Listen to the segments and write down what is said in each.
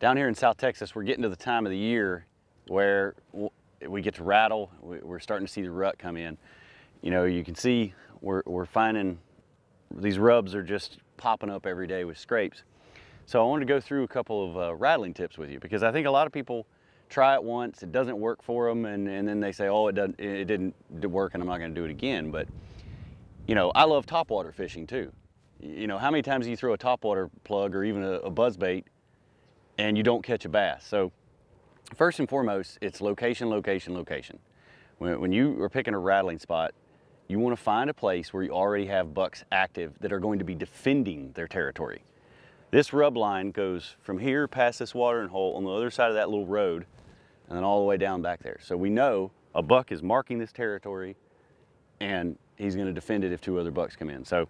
Down here in South Texas, we're getting to the time of the year where we get to rattle. We're starting to see the rut come in. You know, you can see we're finding these rubs are just popping up every day with scrapes. So I wanted to go through a couple of rattling tips with you, because I think a lot of people try it once, it doesn't work for them, and then they say, oh, it didn't work and I'm not going to do it again. But, you know, I love topwater fishing too. You know, how many times do you throw a topwater plug or even a buzz bait and you don't catch a bass? So first and foremost, it's location, location, location. When you are picking a rattling spot, you want to find a place where you already have bucks active that are going to be defending their territory. This rub line goes from here past this watering hole on the other side of that little road and then all the way down back there. So we know a buck is marking this territory and he's going to defend it if two other bucks come in. So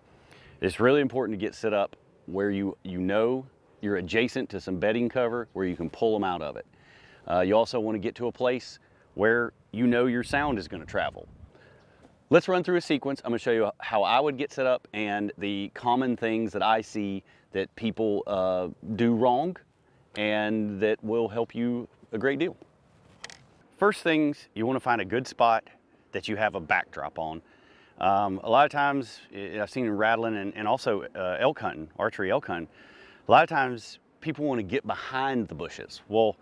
it's really important to get set up where you know you're adjacent to some bedding cover where you can pull them out of it. You also want to get to a place where you know your sound is going to travel. Let's run through a sequence. I'm going to show you how I would get set up and the common things that I see that people do wrong and that will help you a great deal. First things, you want to find a good spot that you have a backdrop on. A lot of times, I've seen in rattling and also elk hunting, archery elk hunting, a lot of times people want to get behind the bushes. Well,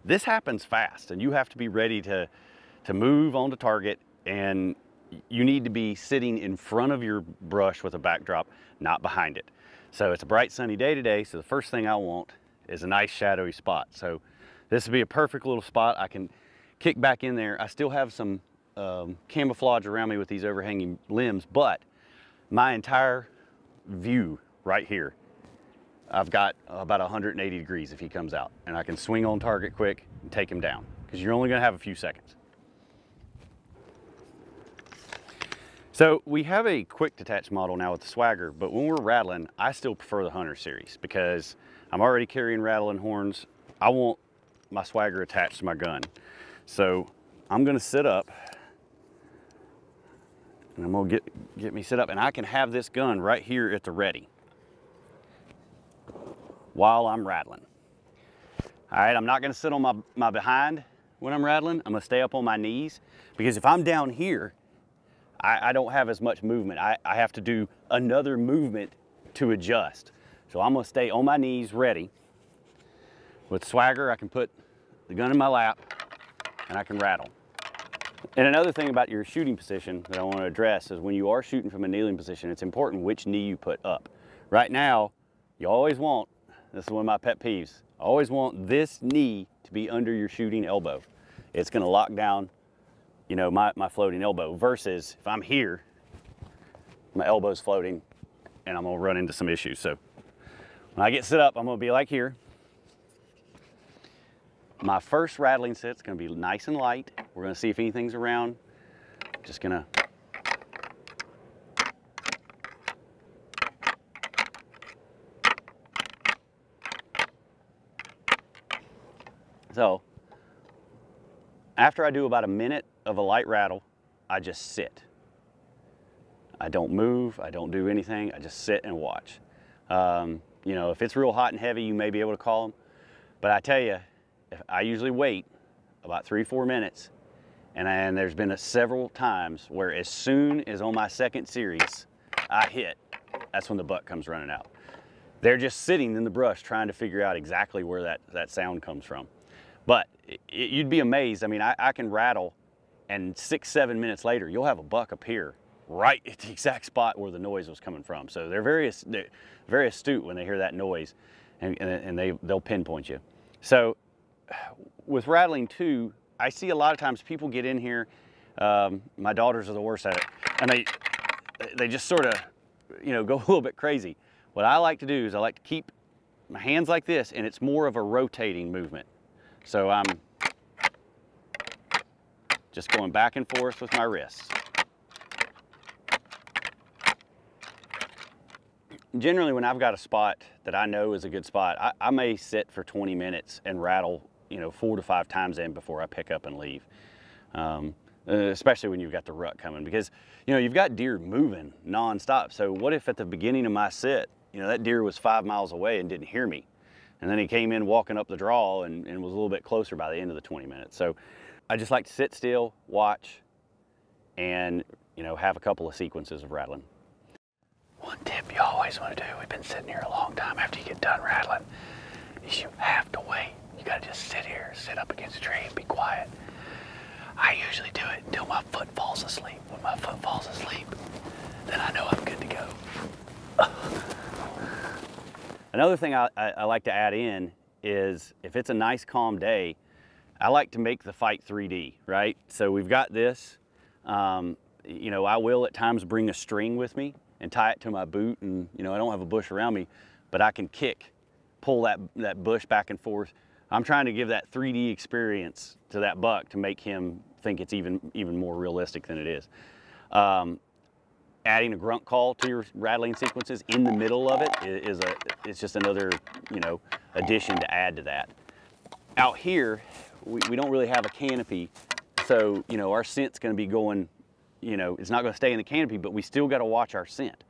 this happens fast and you have to be ready to move on to target, and you need to be sitting in front of your brush with a backdrop, not behind it. So it's a bright sunny day today, so the first thing I want is a nice shadowy spot. So this would be a perfect little spot. I can kick back in there. I still have some camouflage around me with these overhanging limbs, but my entire view right here, I've got about 180 degrees if he comes out, and I can swing on target quick and take him down, because you're only going to have a few seconds. So we have a quick detach model now with the Swagger, but when we're rattling, I still prefer the Hunter series because I'm already carrying rattling horns. I want my Swagger attached to my gun. So I'm gonna sit up and I'm gonna get me set up, and I can have this gun right here at the ready while I'm rattling. All right, I'm not gonna sit on my behind when I'm rattling. I'm gonna stay up on my knees, because if I'm down here, I don't have as much movement. I have to do another movement to adjust. So I'm gonna stay on my knees ready. With Swagger, I can put the gun in my lap and I can rattle. And another thing about your shooting position that I want to address is when you are shooting from a kneeling position, it's important which knee you put up. Right now, you always want, this is one of my pet peeves, I always want this knee to be under your shooting elbow. It's gonna lock down, you know, my floating elbow, versus if I'm here, my elbow's floating and I'm gonna run into some issues. So when I get set up, I'm gonna be like here. My first rattling set's gonna be nice and light. We're gonna see if anything's around. Just gonna so after I do about a minute of a light rattle, I just sit. I don't move, I don't do anything, I just sit and watch. You know, if it's real hot and heavy, you may be able to call them. But I tell you, I usually wait about 3-4 minutes, and there's been several times where as soon as on my second series I hit, that's when the buck comes running out. They're just sitting in the brush trying to figure out exactly where that sound comes from. But you'd be amazed. I mean, I can rattle, and 6-7 minutes later, you'll have a buck appear right at the exact spot where the noise was coming from. So they're very astute when they hear that noise, and they'll pinpoint you. So with rattling too, I see a lot of times people get in here, my daughters are the worst at it, and they just sort of, you know, go a little bit crazy. What I like to do is I like to keep my hands like this, and it's more of a rotating movement. So I'm just going back and forth with my wrists. Generally, when I've got a spot that I know is a good spot, I may sit for 20 minutes and rattle, you know, 4 to 5 times in before I pick up and leave. Especially when you've got the rut coming, because, you know, you've got deer moving nonstop. So what if at the beginning of my sit, you know, that deer was 5 miles away and didn't hear me? And then he came in walking up the draw and was a little bit closer by the end of the 20 minutes. So I just like to sit still, watch, and have a couple of sequences of rattling. One tip you always want to do, we've been sitting here a long time after you get done rattling, is you have to wait. You gotta just sit here, sit up against a tree and be quiet. I usually do it until my foot falls asleep. When my foot falls asleep, then I know I'm good to go. Another thing I like to add in is if it's a nice calm day, I like to make the fight 3D, right? So we've got this, I will at times bring a string with me and tie it to my boot, and I don't have a bush around me, but I can pull that bush back and forth. I'm trying to give that 3D experience to that buck to make him think it's even more realistic than it is. Adding a grunt call to your rattling sequences in the middle of it it's just another addition to add to that. Out here, we don't really have a canopy, so our scent's going to be going. It's not going to stay in the canopy, but we still got to watch our scent,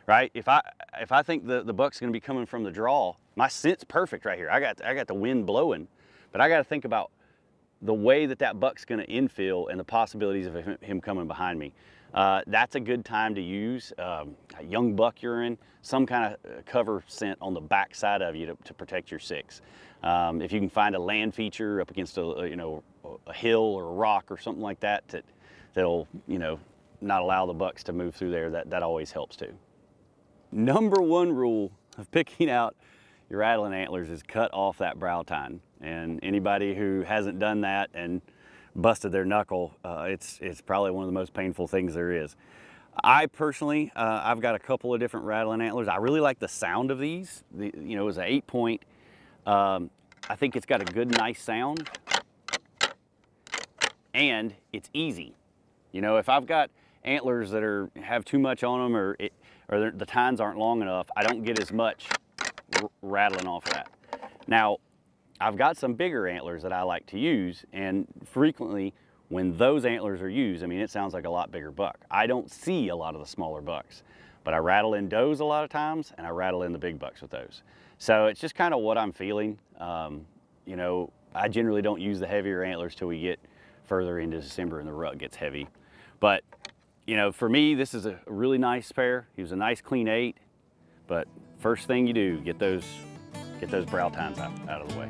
right? If I think the buck's going to be coming from the draw, my scent's perfect right here. I got the wind blowing, but I got to think about the way that buck's going to infill and the possibilities of him coming behind me. That's a good time to use a young buck urine, some kind of cover scent on the back side of you to protect your six. If you can find a land feature up against a hill or a rock or something like that'll not allow the bucks to move through there, that always helps too. Number one rule of picking out your rattling antlers is cut off that brow tine. And anybody who hasn't done that and busted their knuckle, it's probably one of the most painful things there is. I personally, I've got a couple of different rattling antlers. I really like the sound of these. It's an 8-point. I think it's got a good, nice sound, and it's easy. If I've got antlers that have too much on them, or the tines aren't long enough, I don't get as much rattling off of that. Now, I've got some bigger antlers that I like to use, and frequently when those antlers are used, it sounds like a lot bigger buck. I don't see a lot of the smaller bucks, but I rattle in does a lot of times, and I rattle in the big bucks with those. So it's just kind of what I'm feeling. I generally don't use the heavier antlers till we get further into December and the rut gets heavy. But for me, this is a really nice pair. He was a nice clean 8, but first thing you do, get those brow tines out of the way.